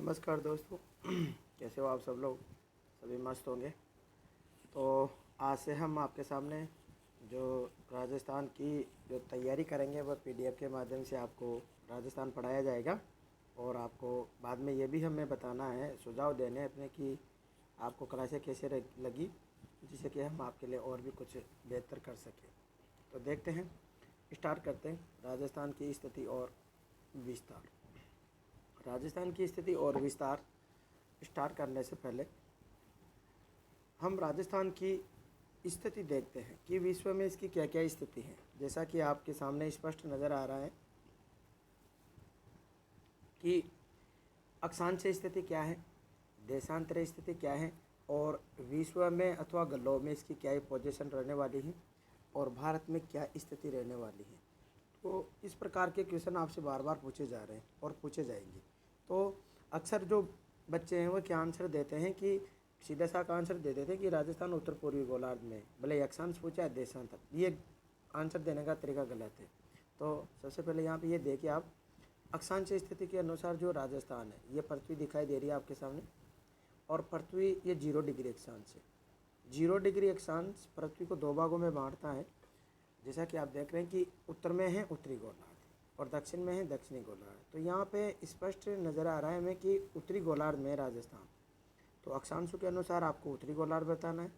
नमस्कार दोस्तों। कैसे हो आप सब लोग? सभी मस्त होंगे। तो आज से हम आपके सामने जो राजस्थान की जो तैयारी करेंगे वह पीडीएफ के माध्यम से आपको राजस्थान पढ़ाया जाएगा। और आपको बाद में ये भी हमें बताना है, सुझाव देने हैं अपने कि आपको क्लासें कैसे लगी, जिससे कि हम आपके लिए और भी कुछ बेहतर कर सकें। तो देखते हैं, स्टार्ट करते हैं राजस्थान की स्थिति और विस्तार। राजस्थान की स्थिति और विस्तार स्टार्ट करने से पहले हम राजस्थान की स्थिति देखते हैं कि विश्व में इसकी क्या क्या स्थिति है। जैसा कि आपके सामने स्पष्ट नज़र आ रहा है कि अक्षांश स्थिति क्या है, देशांतरीय स्थिति क्या है, और विश्व में अथवा ग्लोब में इसकी क्या पोजीशन रहने वाली है, और भारत में क्या स्थिति रहने वाली है। तो इस प्रकार के क्वेश्चन आपसे बार बार पूछे जा रहे हैं और पूछे जाएंगे। तो अक्सर जो बच्चे हैं वो क्या आंसर देते हैं कि सीधा साफ आंसर दे देते हैं कि राजस्थान उत्तर पूर्वी गोलार्ध में, भले अक्षांश पूछा है देशांतर, ये आंसर देने का तरीका गलत है। तो सबसे पहले यहाँ पे ये देखिए आप, अक्षांश स्थिति के अनुसार जो राजस्थान है, ये पृथ्वी दिखाई दे रही है आपके सामने, और पृथ्वी ये 0 डिग्री अक्षांश है। 0 डिग्री अक्षांश पृथ्वी को दो भागों में बांटता है। जैसा कि आप देख रहे हैं कि उत्तर में है उत्तरी गोलार्ध और दक्षिण में है दक्षिणी गोलार्ध। तो यहाँ पे स्पष्ट नज़र आ रहा है हमें कि उत्तरी गोलार्ध में राजस्थान। तो अक्षांशों के अनुसार आपको उत्तरी गोलार्ध बताना है।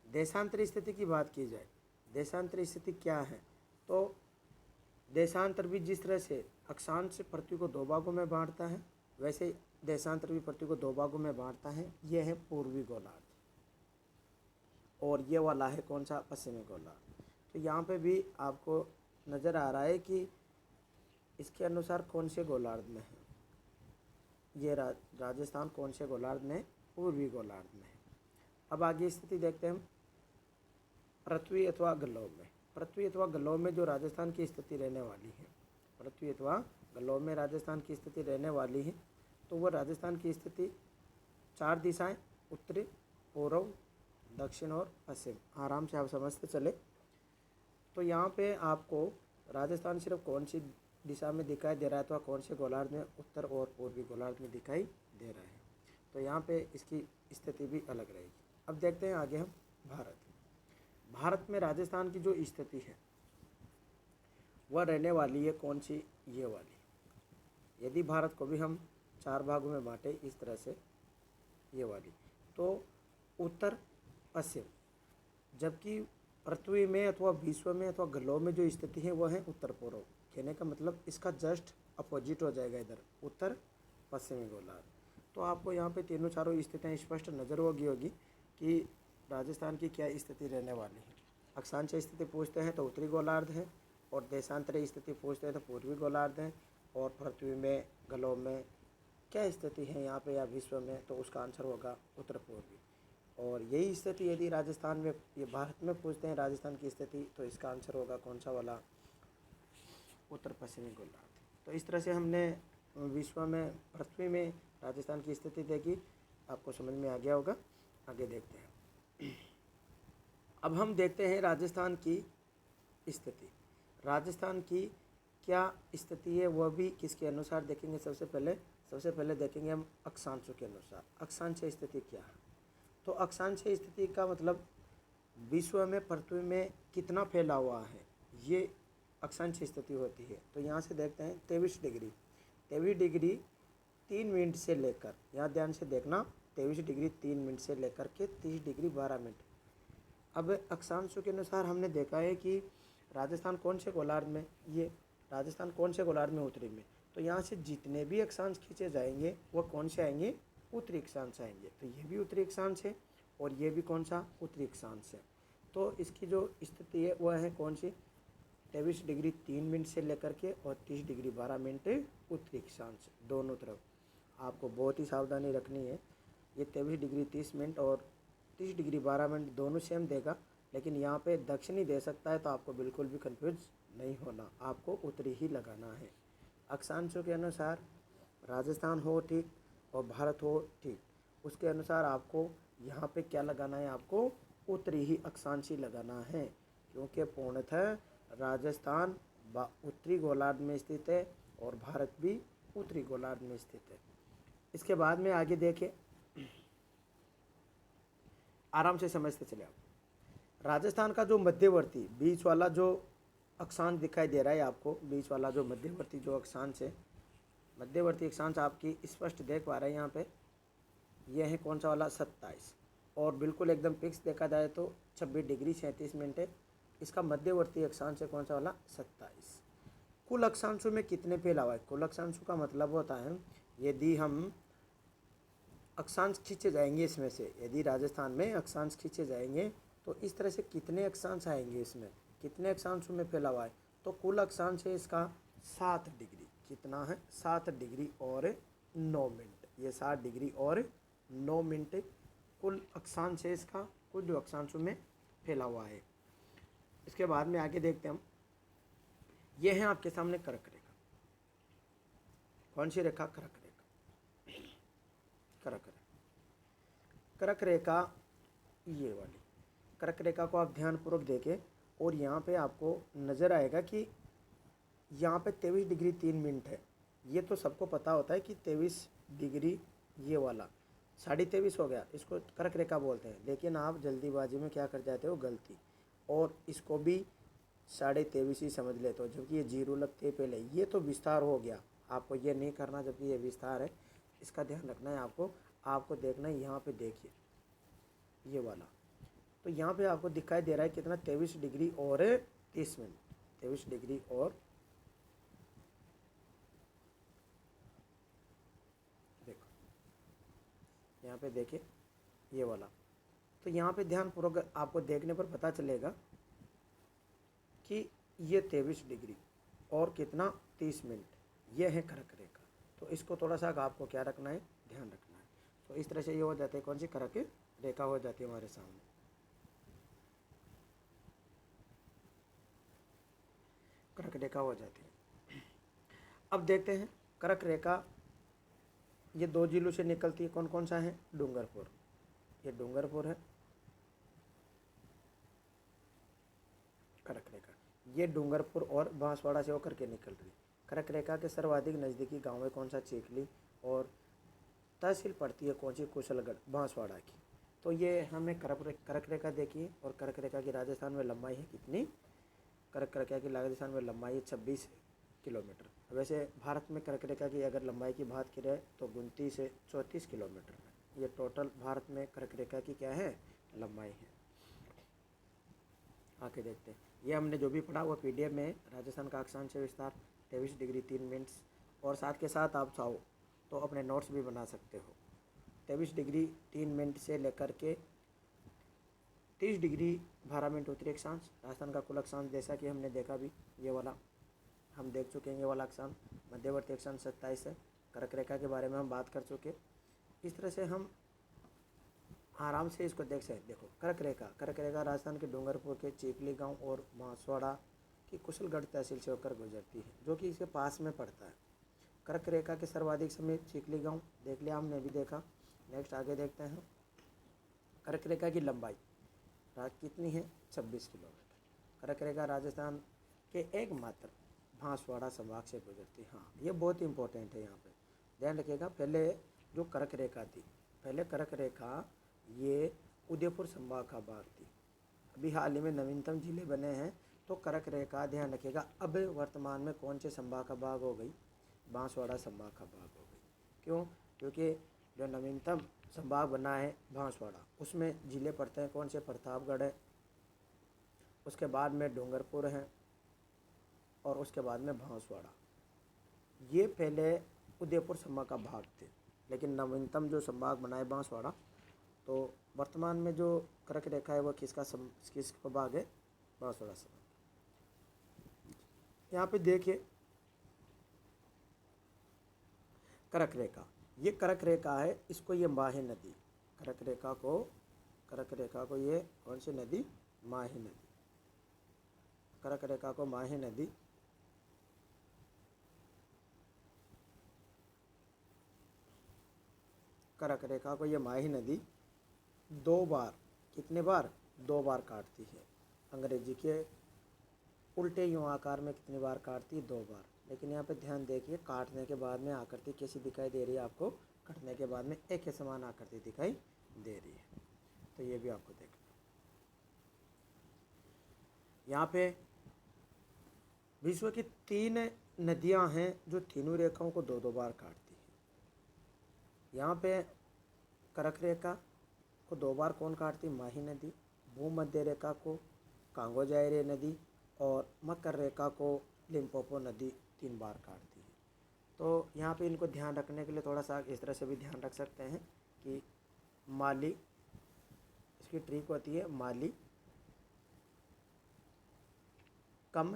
देशांतरी स्थिति की बात की जाए, देशांतरी स्थिति क्या है, तो देशांतर भी जिस तरह से अक्षांश पृथ्वी को दो भागों में बांटता है, वैसे देशांतर भी पृथ्वी को दो भागों में बांटता है। ये है पूर्वी गोलार्ध, और ये वाला है कौन सा, पश्चिमी गोलार्ध। तो यहाँ पे भी आपको नज़र आ रहा है कि इसके अनुसार कौन से गोलार्ध में है, ये राजस्थान कौन से गोलार्ध में, पूर्वी गोलार्ध में है। अब आगे स्थिति देखते हैं हम पृथ्वी अथवा ग्लोब में। पृथ्वी अथवा ग्लोब में जो राजस्थान की स्थिति रहने वाली है, पृथ्वी अथवा ग्लोब में राजस्थान की स्थिति रहने वाली है, तो वह राजस्थान की स्थिति 4 दिशाएं, उत्तरी, पूर्व, दक्षिण और पश्चिम, आराम से आप समझते चले। तो यहाँ पे आपको राजस्थान सिर्फ कौन सी दिशा में दिखाई दे रहा है, तो कौन से गोलार्ध में, उत्तर और पूर्वी गोलार्ध में दिखाई दे रहा है। तो यहाँ पे इसकी स्थिति भी अलग रहेगी। अब देखते हैं आगे हम भारत। भारत में राजस्थान की जो स्थिति है वह रहने वाली है कौन सी, ये वाली। यदि भारत को भी हम 4 भागों में बांटे इस तरह से, ये वाली, तो उत्तर पश्चिम, जबकि पृथ्वी में अथवा विश्व में अथवा ग्लोब में जो स्थिति है वह है उत्तर पूर्व। कहने का मतलब इसका जस्ट अपोजिट हो जाएगा इधर, उत्तर पश्चिमी गोलार्ध। तो आपको यहाँ पे तीनों चारों स्थितियाँ स्पष्ट नज़र होगी कि राजस्थान की क्या स्थिति रहने वाली है। अक्षांश स्थिति पूछते हैं तो उत्तरी गोलार्ध है, और देशांतरीय स्थिति पूछते हैं तो पूर्वी गोलार्ध है, और पृथ्वी में ग्लोब में क्या स्थिति है यहाँ पे या विश्व में, तो उसका आंसर होगा उत्तर पूर्वी। और यही स्थिति यदि राजस्थान में, ये भारत में पूछते हैं राजस्थान की स्थिति, तो इसका आंसर होगा कौन सा वाला, उत्तर पश्चिमी गोलार्ध। तो इस तरह से हमने विश्व में, पृथ्वी में राजस्थान की स्थिति देखी, आपको समझ में आ गया होगा। आगे देखते हैं। अब हम देखते हैं राजस्थान की स्थिति। राजस्थान की क्या स्थिति है वह भी किसके अनुसार देखेंगे। सबसे पहले देखेंगे हम अक्षांशों के अनुसार। अक्षांश स्थिति क्या है, तो अक्षांश स्थिति का मतलब विश्व में, पृथ्वी में कितना फैला हुआ है, ये अक्षांश स्थिति होती है। तो यहाँ से देखते हैं 23 डिग्री 3 मिनट से लेकर, यहाँ ध्यान से देखना, 23 डिग्री 3 मिनट से लेकर के 30 डिग्री 12 मिनट। अब अक्षांशों के अनुसार हमने देखा है कि राजस्थान कौन से गोलार्ध में, ये राजस्थान कौन से गोलार्ध में, उत्तरी में। तो यहाँ से जितने भी अक्षांश खींचे जाएंगे वह कौन से आएंगे, उत्तरी अक्षांश आएंगे। तो ये भी उत्तरी अक्षांश है, और ये भी कौन सा, उत्तरी अक्षांश है। तो इसकी जो स्थिति है वह है कौन सी, 23 डिग्री 3 मिनट से लेकर के और 30 डिग्री 12 मिनट उत्तरी अक्षांश, दोनों तरफ आपको बहुत ही सावधानी रखनी है। ये 23 डिग्री 30 मिनट और 30 डिग्री 12 मिनट दोनों सेम देगा, लेकिन यहाँ पे दक्षिणी दे सकता है, तो आपको बिल्कुल भी कंफ्यूज नहीं होना, आपको उत्तरी ही लगाना है। अक्षांशों के अनुसार राजस्थान हो ठीक और भारत हो ठीक, उसके अनुसार आपको यहाँ पे क्या लगाना है, आपको उत्तरी ही अक्षांश ही लगाना है, क्योंकि पूर्णतः राजस्थान उत्तरी गोलार्ध में स्थित है और भारत भी उत्तरी गोलार्ध में स्थित है। इसके बाद में आगे देखिए, आराम से समझते चले आप। राजस्थान का जो मध्यवर्ती बीच वाला जो अक्षांश दिखाई दे रहा है आपको, बीच वाला जो मध्यवर्ती जो अक्षांश है, मध्यवर्ती अक्षांश आपकी स्पष्ट देख पा रहे हैं यहाँ पे, ये है कौन सा वाला 27, और बिल्कुल एकदम फिक्स देखा जाए तो 26 डिग्री 37 मिनट है। इसका मध्यवर्ती अक्षांश है कौन सा वाला 27। कुल अक्षांशों में कितने फैलाव है? कुल अक्षांशों का मतलब होता है यदि हम अक्षांश खींचे जाएंगे इसमें से, यदि राजस्थान में अक्षांश खींचे जाएंगे तो इस तरह से कितने अक्षांश आएंगे, इसमें कितने अक्षांशों में फैला हुआ है? तो कुल अक्षांश है इसका 7 डिग्री। कितना है? 7 डिग्री और 9 मिनट। ये 7 डिग्री और 9 मिनट कुल अक्षांश है इसका, कुल जो अक्षांशों में फैला हुआ है। इसके बाद में आगे देखते हैं हम, ये है आपके सामने कर्क रेखा। कौन सी रेखा? कर्क रेखा। कर्क रेखा, कर्क रेखा ये वाली कर्क रेखा को आप ध्यानपूर्वक देखें, और यहाँ पे आपको नज़र आएगा कि यहाँ पे 23 डिग्री 3 मिनट है। ये तो सबको पता होता है कि 23 डिग्री ये वाला 23.5 हो गया, इसको कर्क रेखा बोलते हैं। लेकिन आप जल्दीबाजी में क्या कर जाते हो? गलती, और इसको भी 23.5 ही समझ लेते हो, जबकि ये जीरो लगते हैं पहले। ये तो विस्तार हो गया, आपको ये नहीं करना, जबकि ये विस्तार है, इसका ध्यान रखना है आपको देखना है। यहाँ पे देखिए ये वाला, तो यहाँ पे आपको दिखाई दे रहा है कितना? 23 डिग्री और 30 मिनट। 23 डिग्री और देखो, यहाँ पे देखिए ये वाला, तो यहाँ पे ध्यानपूर्वक आपको देखने पर पता चलेगा कि ये 23 डिग्री और कितना? 30 मिनट। ये है कर्क रेखा। तो इसको थोड़ा सा आपको क्या रखना है? ध्यान रखना है। तो इस तरह से ये हो जाते हैं, कौन सी? कर्क रेखा हो जाती है हमारे सामने। कर्क रेखा हो जाती है। अब देखते हैं कर्क रेखा ये 2 जिलों से निकलती है। कौन कौन सा है? डूंगरपुर, ये डूंगरपुर है कर्क रेखा। ये डूंगरपुर और बांसवाड़ा से होकर के निकल रही। कर्क रेखा के सर्वाधिक नज़दीकी गांव है कौन सा? चीखली, और तहसील पड़ती है कौन सी? कुशलगढ़, बांसवाड़ा की। तो ये हमें कर्क रेखा देखिए, और कर्क रेखा की राजस्थान में लंबाई है कितनी? कर्क रेखा की राजस्थान में लंबाई है 26 किलोमीटर। वैसे भारत में कर्क रेखा की अगर लंबाई की बात करें तो 29 से 34 किलोमीटर है। ये टोटल भारत में कर्क रेखा की क्या है? लंबाई है। आके देखते हैं, ये हमने जो भी पढ़ा वो PDF में है। राजस्थान का अक्षांश विस्तार 23 डिग्री 3 मिनट, और साथ के साथ आप चाहो तो अपने नोट्स भी बना सकते हो। 23 डिग्री 3 मिनट से लेकर के 30 डिग्री 12 मिनट उत्तरी अक्षांश। राजस्थान का कुल अक्षांश जैसा कि हमने देखा भी, ये वाला हम देख चुके हैं, ये वाला अक्षांश। मध्यवर्ती अक्षांश 27 है। कर्क रेखा के बारे में हम बात कर चुके। इस तरह से हम आराम से इसको देख सकते। देखो कर्क रेखा राजस्थान के डूंगरपुर के चीखली गांव और बांसवाड़ा की कुशलगढ़ तहसील से होकर गुजरती है, जो कि इसके पास में पड़ता है। कर्क रेखा के सर्वाधिक समीप चीखली गांव देख लिया, हमने भी देखा। नेक्स्ट आगे देखते हैं। कर्क रेखा की लंबाई कितनी है? 26 किलोमीटर। कर्क रेखा राजस्थान के एकमात्र बांसवाड़ा संभाग से गुजरती है। हाँ, ये बहुत इंपॉर्टेंट है, यहाँ पे ध्यान रखिएगा। पहले जो कर्क रेखा थी, पहले कर्क रेखा ये उदयपुर संभाग का भाग थी। अभी हाल ही में नवीनतम जिले बने हैं, तो कर्क रेखा ध्यान रखिएगा अब वर्तमान में कौन से संभाग का भाग हो गई? बांसवाड़ा संभाग का भाग हो गई। क्यों? क्योंकि जो नवीनतम संभाग बना है बांसवाड़ा, उसमें जिले पड़ते हैं कौन से? प्रतापगढ़ है, उसके बाद में डूंगरपुर है, और उसके बाद में बांसवाड़ा। ये पहले उदयपुर संभाग का भाग थे, लेकिन नवीनतम जो संभाग बना है बांसवाड़ा। तो वर्तमान में जो कर्क रेखा है वो किसका भाग है? बांसवाड़ा संभाग। यहाँ पे देखिए कर्क रेखा, ये कर्क रेखा है, इसको ये माही नदी, कर्क रेखा को ये कौन सी नदी? माही नदी। कर्क रेखा को माही नदी कर्क रेखा को ये माही नदी 2 बार, कितने बार? 2 बार काटती है। अंग्रेजी के उल्टे यूँ आकार में कितनी बार काटती है? 2 बार। लेकिन यहाँ पे ध्यान देखिए, काटने के बाद में आकृति कैसी दिखाई दे रही है आपको, कटने के बाद में एक ही समान आकृति दिखाई दे रही है। तो ये भी आपको देखना। यहाँ पे विश्व की 3 नदियाँ हैं जो तीनों रेखाओं को 2-2 बार काटती हैं। यहाँ पे कर्क रेखा को 2 बार कौन काटती? माही नदी। भूमध्य रेखा को कांगो जायरे नदी और मकर रेखा को लिम्पोपो नदी 3 बार काटती है। तो यहाँ पे इनको ध्यान रखने के लिए थोड़ा सा इस तरह से भी ध्यान रख सकते हैं कि माली, इसकी ट्रिक होती है माली कम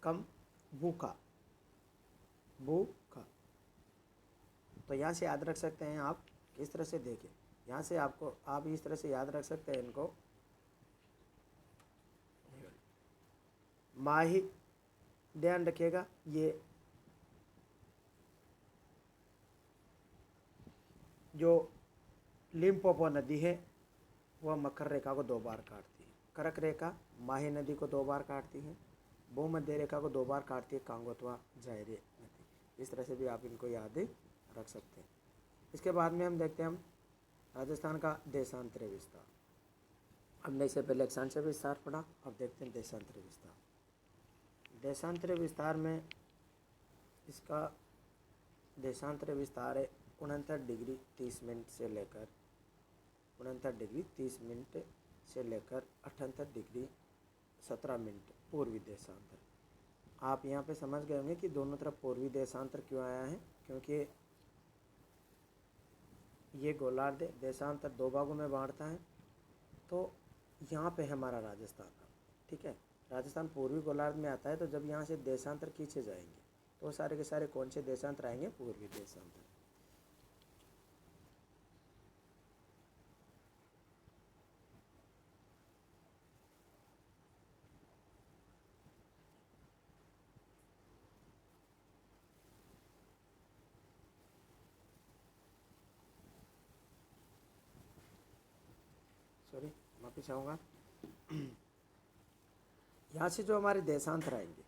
कम भूखा भूखा। तो यहाँ से याद रख सकते हैं आप, किस तरह से देखें, यहाँ से आपको आप इस तरह से याद रख सकते हैं इनको। माही ध्यान रखिएगा, ये जो लिम्पोपो नदी है वह मकर रेखा को 2 बार काटती है। कर्क रेखा माही नदी को 2 बार काटती है। भूमध्य रेखा को 2 बार काटती है कांगो अथवा जायरे नदी। इस तरह से भी आप इनको याद रख सकते हैं। इसके बाद में हम देखते हैं हम राजस्थान का देशांतरीय विस्तार। हमने इससे पहले अक्षांशीय विस्तार पढ़ा, अब देखते हैं देशांतरीय विस्तार। देशांतरीय विस्तार में इसका देशांतरीय विस्तार है 69 डिग्री 30 मिनट से लेकर 68 डिग्री 30 मिनट से लेकर 78 डिग्री 17 मिनट पूर्वी देशांतर। आप यहाँ पे समझ गए होंगे कि दोनों तरफ पूर्वी देशांतर क्यों आया है, क्योंकि ये गोलार्ध देशांतर 2 भागों में बांटता है। तो यहाँ पे हमारा राजस्थान, ठीक है, राजस्थान पूर्वी गोलार्ध में आता है। तो जब यहाँ से देशांतर खींचे जाएंगे तो सारे के सारे कौन से देशांतर आएंगे? पूर्वी देशांतर। सॉरी, माफी चाहूँगा। यहाँ से जो हमारे देशांतर आएंगे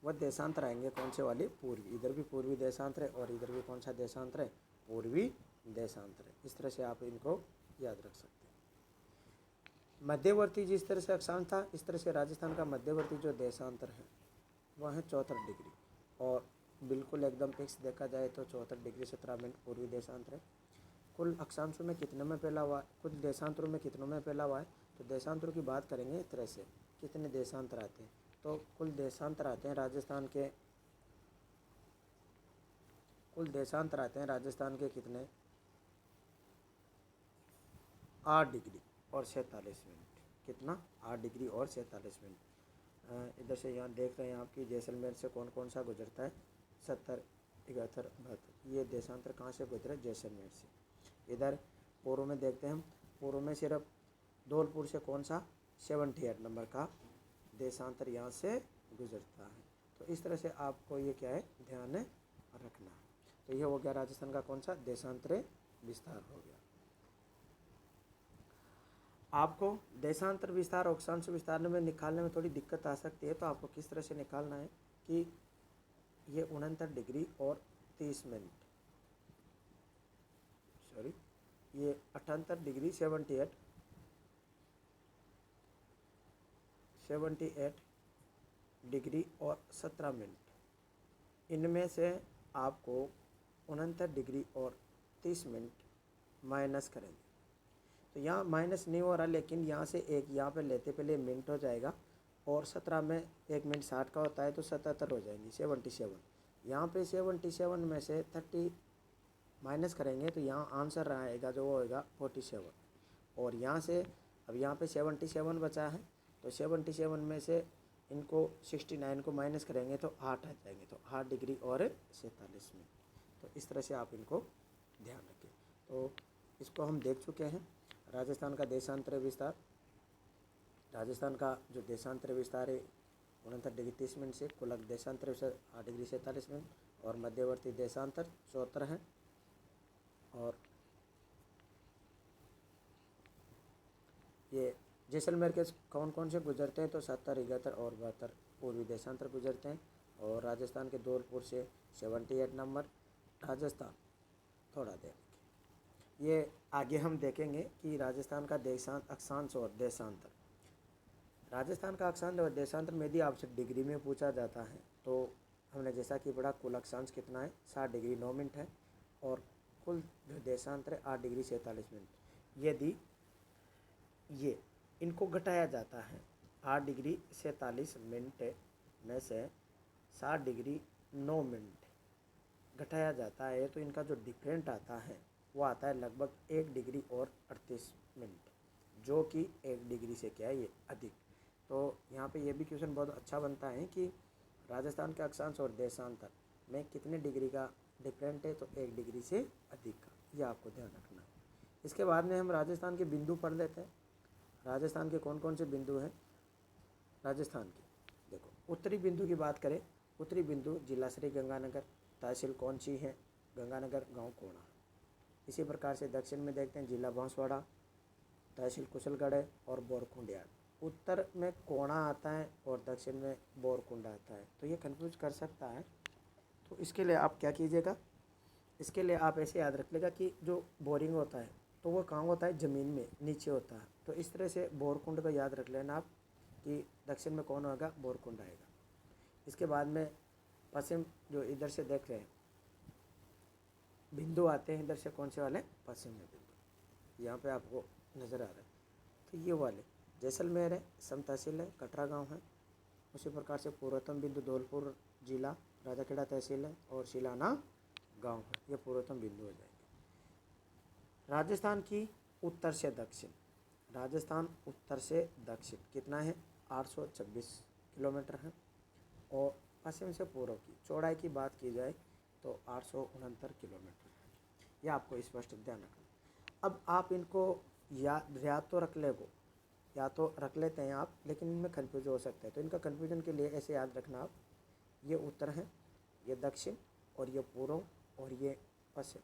वह देशांतर आएंगे कौन से वाले? पूर्वी। इधर भी पूर्वी देशांतर है और इधर भी कौन सा देशांतर है? पूर्वी देशांतर है। इस तरह से आप इनको याद रख सकते हैं। मध्यवर्ती जिस तरह से अक्षांश था, इस तरह से राजस्थान का मध्यवर्ती जो देशांतर है वह है 74 डिग्री, और बिल्कुल एकदम फिक्स देखा जाए तो 74 डिग्री 17 मिनट पूर्वी देशांतर है। कुल अक्षांशों में कितने में फैला हुआ है? कुल देशांतरों में कितनों में फैला हुआ है? तो देशांतरों की बात करेंगे इस तरह से, कितने देशांतर आते हैं? तो कुल देशांतर आते हैं राजस्थान के, कुल देशांतर आते हैं राजस्थान के कितने? 8 डिग्री और 47 मिनट। कितना? 8 डिग्री और 47 मिनट। इधर से यहाँ देख रहे हैं आपकी जैसलमेर से कौन कौन सा गुजरता है? 70, 71, 72। ये देशांतर कहाँ से गुजरा? जैसलमेर से। इधर पूर्व में देखते हैं हम, पूर्व में सिर्फ धौलपुर से कौन सा? 78 नंबर का देशांतर यहाँ से गुजरता है। तो इस तरह से आपको ये क्या है? ध्यान रखना है। तो ये हो गया राजस्थान का कौन सा? देशांतरीय विस्तार हो गया। आपको देशांतर विस्तार और अक्षांश विस्तार में निकालने में थोड़ी दिक्कत आ सकती है, तो आपको किस तरह से निकालना है कि ये 69 डिग्री और 30 मिनट, सॉरी, ये 78 डिग्री 78 डिग्री और 17 मिनट, इनमें से आपको 69 डिग्री और 30 मिनट माइनस करेंगे। तो यहाँ माइनस नहीं हो रहा, लेकिन यहाँ से एक यहाँ पे लेते पहले मिनट हो जाएगा, और 17 में 1 मिनट 60 का होता है तो 77 हो जाएंगी, 77। यहाँ पे 77 में से 30 माइनस करेंगे तो यहाँ आंसर आएगा जो वो होगा 47। और यहाँ से अब यहाँ पे 77 बचा है, तो 77 में से इनको 69 को माइनस करेंगे तो 8 आ जाएंगे, तो 8 डिग्री और 47 मिनट। तो इस तरह से आप इनको ध्यान रखें। तो इसको हम देख चुके हैं, राजस्थान का देशांतरीय विस्तार। राजस्थान का जो देशांतरीय विस्तार है 69 डिग्री 30 मिनट से, कुल देशांतरीय विस्तार 8 डिग्री 47 मिनट, और मध्यवर्ती देशांतर 74 है। और ये जैसलमेर के कौन कौन से गुजरते हैं, तो 70, 71 और 72 पूर्वी देशांतर गुजरते हैं। और राजस्थान के धौलपुर से 78 नंबर राजस्थान। थोड़ा देर ये आगे हम देखेंगे कि राजस्थान का देशांत अक्षांश और देशांतर। राजस्थान का अक्षांश और देशांतर में यदि आपसे डिग्री में पूछा जाता है तो हमने जैसा कि पढ़ा, कुल अक्षांश कितना है 60 डिग्री 9 मिनट है, और कुल जो देशांतर है 8 डिग्री 47 मिनट। यदि ये इनको घटाया जाता है 8 डिग्री 47 मिनट में से 60 डिग्री 9 मिनट घटाया जाता है, तो इनका जो डिफरेंट आता है वो आता है लगभग 1 डिग्री और 38 मिनट, जो कि 1 डिग्री से क्या है ये अधिक। तो यहाँ पे ये भी क्वेश्चन बहुत अच्छा बनता है कि राजस्थान के अक्षांश और देशांतर में कितने डिग्री का डिफरेंट है, तो 1 डिग्री से अधिक का, ये आपको ध्यान रखना है। इसके बाद में हम राजस्थान के बिंदु पढ़ लेते हैं। राजस्थान के कौन कौन से बिंदु हैं राजस्थान के, देखो उत्तरी बिंदु की बात करें, उत्तरी बिंदु जिला श्री गंगानगर, तहसील कौन सी है गंगानगर, गांव कोणा। इसी प्रकार से दक्षिण में देखते हैं जिला बांसवाड़ा, तहसील कुशलगढ़ है और बोरकुंडिया। उत्तर में कोणा आता है और दक्षिण में बोरकुंडा आता है, तो ये कंफ्यूज कर सकता है। तो इसके लिए आप क्या कीजिएगा, इसके लिए आप ऐसे याद रख लेगा कि जो बोरिंग होता है तो वो कहाँ होता है, ज़मीन में नीचे होता है। तो इस तरह से बोरकुंड का याद रख लेना आप कि दक्षिण में कौन होगा, बोरकुंड आएगा। इसके बाद में पश्चिम, जो इधर से देख रहे हैं बिंदु आते हैं, इधर से कौन से वाले, पश्चिम में बिंदु यहाँ पे आपको नज़र आ रहा है, तो ये वाले जैसलमेर है, सम तहसील है, कटरा गांव है। उसी प्रकार से पूर्वोत्तम बिंदु धौलपुर जिला, राजाखेड़ा तहसील है और शिलाना गांव है, ये पूर्वोत्तम बिंदु हो जाएंगे। राजस्थान की उत्तर से दक्षिण, राजस्थान उत्तर से दक्षिण कितना है, 826 किलोमीटर है। और पश्चिम से पूर्व की चौड़ाई की बात की जाए तो 869 किलोमीटर है, ये आपको स्पष्ट ध्यान रखना। अब आप इनको या तो रख ले वो, या तो रख लेते हैं आप, लेकिन इनमें कन्फ्यूज हो सकता है। तो इनका कन्फ्यूजन के लिए ऐसे याद रखना आप, ये उत्तर है, ये दक्षिण, और ये पूर्व, और ये पश्चिम।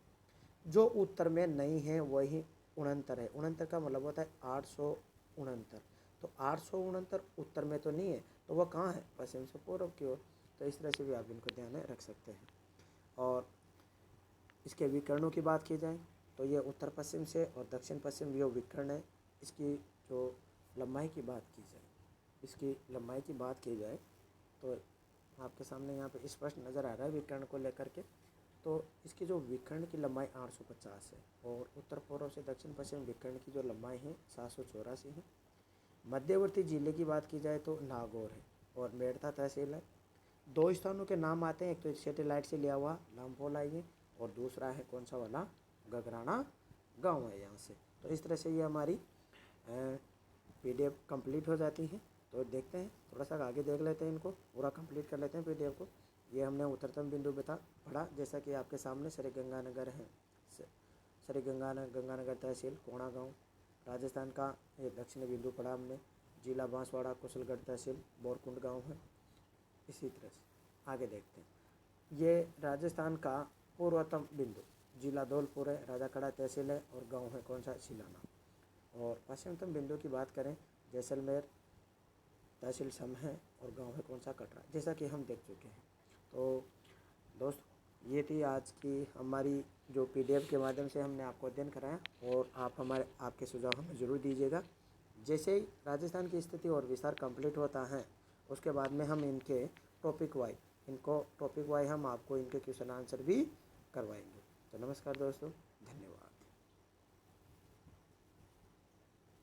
जो उत्तर में नहीं है वही 69 है। 69 का मतलब होता है 869। तो 869 उत्तर में तो नहीं है, तो वह कहाँ है, पश्चिम से पूर्व की ओर। तो इस तरह से भी आप इनको ध्यान में रख सकते हैं। और इसके विकर्णों की बात की जाए तो ये उत्तर पश्चिम से और दक्षिण पश्चिम ये विकर्ण है। इसकी जो लंबाई की बात की जाए, इसकी लंबाई की बात की जाए तो आपके सामने यहाँ पे स्पष्ट नज़र आ रहा है विकर्ण को लेकर के। तो इसकी जो विकर्ण की लंबाई 850 है, और उत्तर पूर्व से दक्षिण पश्चिम विकर्ण की जो लंबाई है 784 है। मध्यवर्ती जिले की बात की जाए तो नागौर है और मेड़ता तहसील है। 2 स्थानों के नाम आते हैं, एक तो सैटेलाइट से लिया हुआ लामपोला ये, और दूसरा है कौन सा वाला, गगराना गांव है यहाँ से। तो इस तरह से ये हमारी PDF कंप्लीट हो जाती है। तो देखते हैं, थोड़ा सा आगे देख लेते हैं, इनको पूरा कंप्लीट कर लेते हैं PDF को। ये हमने उत्तरतम बिंदु पढ़ा, जैसा कि आपके सामने श्री गंगानगर है, श्री गंगानगर तहसील कोणा गांव। राजस्थान का ये दक्षिणी बिंदु पढ़ा हमने, जिला बांसवाड़ा कुशलगढ़ तहसील बोरकुंड गांव है। इसी तरह से आगे देखते हैं, ये राजस्थान का पूर्वतम बिंदु जिला धौलपुर है, राजाखेड़ा तहसील है और गांव है कौन सा, शिलाना। और पश्चिमतम बिंदु की बात करें, जैसलमेर तहसील सम है और गांव है कौन सा, कटरा, जैसा कि हम देख चुके हैं। तो दोस्त, ये थी आज की हमारी जो PDF के माध्यम से हमने आपको अध्ययन कराया, और आपके सुझाव हमें ज़रूर दीजिएगा। जैसे ही राजस्थान की स्थिति और विस्तार कंप्लीट होता है, उसके बाद में हम इनके टॉपिक वाइज हम आपको इनके क्वेश्चन आंसर भी करवाएंगे। तो नमस्कार दोस्तों।